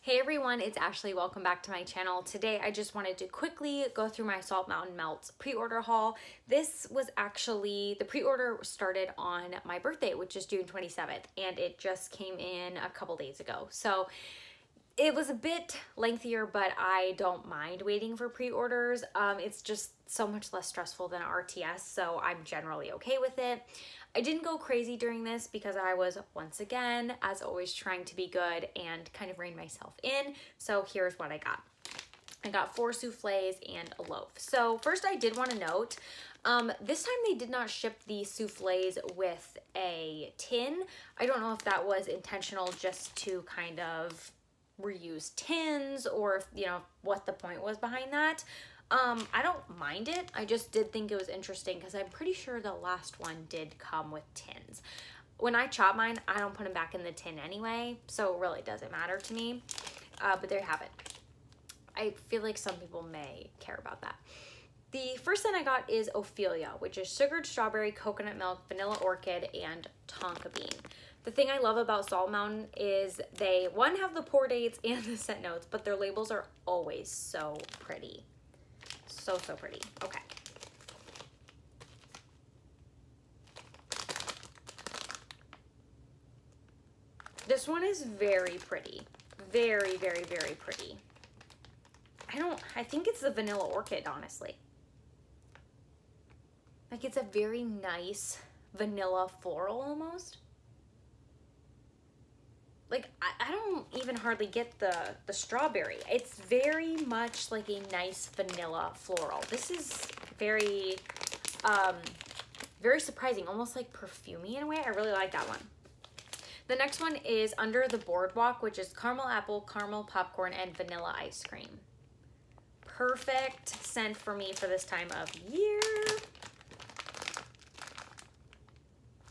Hey everyone, it's Ashley. Welcome back to my channel. Today I just wanted to quickly go through my Salt Mountain Melts pre-order haul. This was actually, the pre-order started on my birthday, which is June 27th, and it just came in a couple days ago. So it was a bit lengthier, but I don't mind waiting for pre-orders. It's just so much less stressful than RTS, so I'm generally okay with it. I didn't go crazy during this because I was, once again, as always, trying to be good and kind of rein myself in. So here's what I got. I got 4 souffles and a loaf. So first I did want to note, this time they did not ship the souffles with a tin. I don't know if that was intentional just to kind of reuse tins or if, you know, what the point was behind that. I don't mind it. I just did think it was interesting because I'm pretty sure the last one did come with tins. When I chop mine, I don't put them back in the tin anyway, so it really doesn't matter to me. But there you have it. I feel like some people may care about that. The first thing I got is Ophelia, which is sugared strawberry, coconut milk, vanilla orchid, and tonka bean. The thing I love about Salt Mountain is they, one, have the pour dates and the scent notes, but their labels are always so pretty. So pretty. Okay. This one is very pretty. Very, very, very pretty. I think it's the vanilla orchid, honestly. Like, it's a very nice vanilla floral almost. Like, I don't even hardly get the strawberry. It's very much like a nice vanilla floral. This is very, very surprising, almost like perfumey in a way. I really like that one. The next one is Under the Boardwalk, which is caramel apple, caramel popcorn, and vanilla ice cream. Perfect scent for me for this time of year.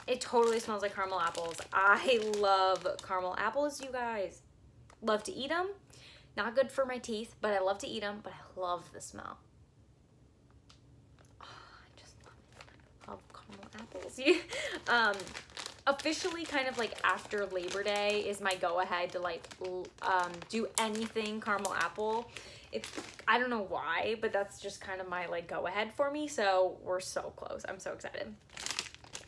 It totally smells like caramel apples. I love caramel apples, you guys. Love to eat them. Not good for my teeth, but I love to eat them, but I love the smell. Oh, I just love caramel apples. Officially kind of like after Labor Day is my go-ahead to like do anything caramel apple. I don't know why, but that's just kind of my like go-ahead for me, so we're so close. I'm so excited.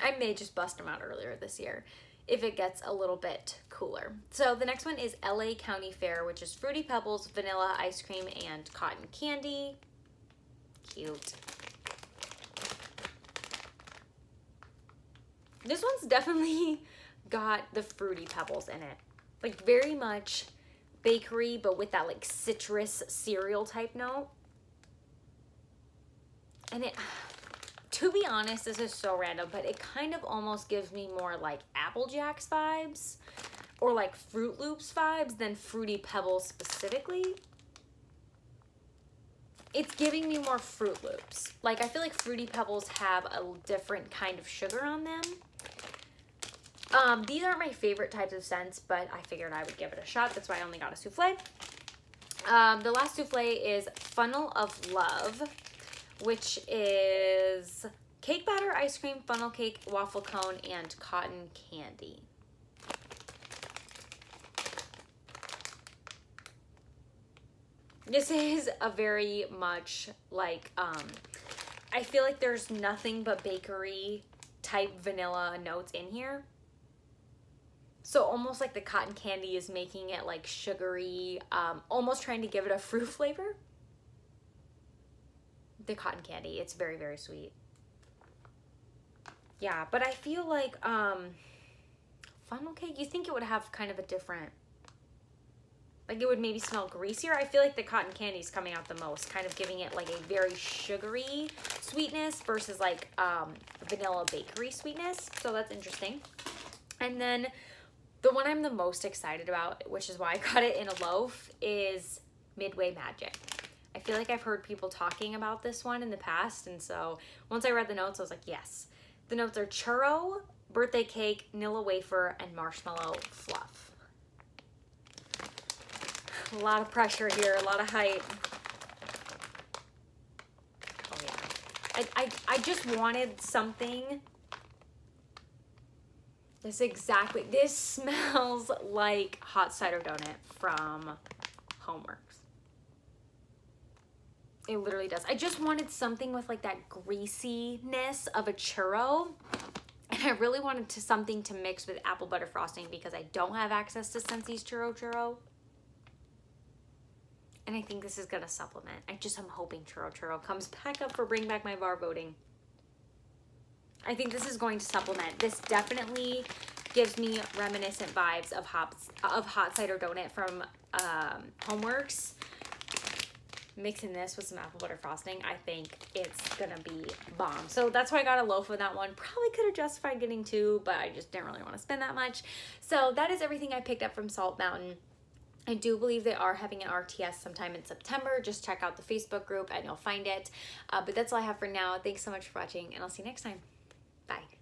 I may just bust them out earlier this year if it gets a little bit cooler. So the next one is LA County Fair, which is Fruity Pebbles, vanilla ice cream, and cotton candy. Cute. This one's definitely got the Fruity Pebbles in it. Like, very much bakery, but with that like citrus cereal type note. And it, to be honest, this is so random, but it kind of almost gives me more like Apple Jacks vibes or like Fruit Loops vibes than Fruity Pebbles specifically. It's giving me more Fruit Loops. Like, I feel like Fruity Pebbles have a different kind of sugar on them. These aren't my favorite types of scents, but I figured I would give it a shot. That's why I only got a souffle. The last souffle is Funnel of Love, which is cake batter, ice cream, funnel cake, waffle cone, and cotton candy. This is a very much like, I feel like there's nothing but bakery type vanilla notes in here. So almost like the cotton candy is making it like sugary, almost trying to give it a fruit flavor. The cotton candy, it's very, very sweet. Yeah, but I feel like funnel cake, you think it would have kind of a different, like it would maybe smell greasier. I feel like the cotton candy is coming out the most, kind of giving it like a very sugary sweetness versus like vanilla bakery sweetness. So that's interesting. And then the one I'm the most excited about, which is why I got it in a loaf, is Midway Magic. I feel like I've heard people talking about this one in the past, and so once I read the notes, I was like, yes. The notes are churro, birthday cake, Nilla wafer, and marshmallow fluff. A lot of pressure here, a lot of height. Oh yeah. I just wanted something. This smells like hot cider donut from Homeworks. It literally does. I just wanted something with like that greasiness of a churro. And I really wanted something to mix with apple butter frosting because I don't have access to Scentssy's Churro. And I think this is gonna supplement. I'm hoping Churro comes back up for Bring Back My Bar voting. I think this is going to supplement. This definitely gives me reminiscent vibes of hot cider donut from Homeworks. Mixing this with some apple butter frosting, I think it's gonna be bomb. So that's why I got a loaf of that one. Probably could have justified getting two, but I just didn't really want to spend that much. So that is everything I picked up from Salt Mountain. I do believe they are having an RTS sometime in September. Just check out the Facebook group and you'll find it. But that's all I have for now. Thanks so much for watching, and I'll see you next time. Bye.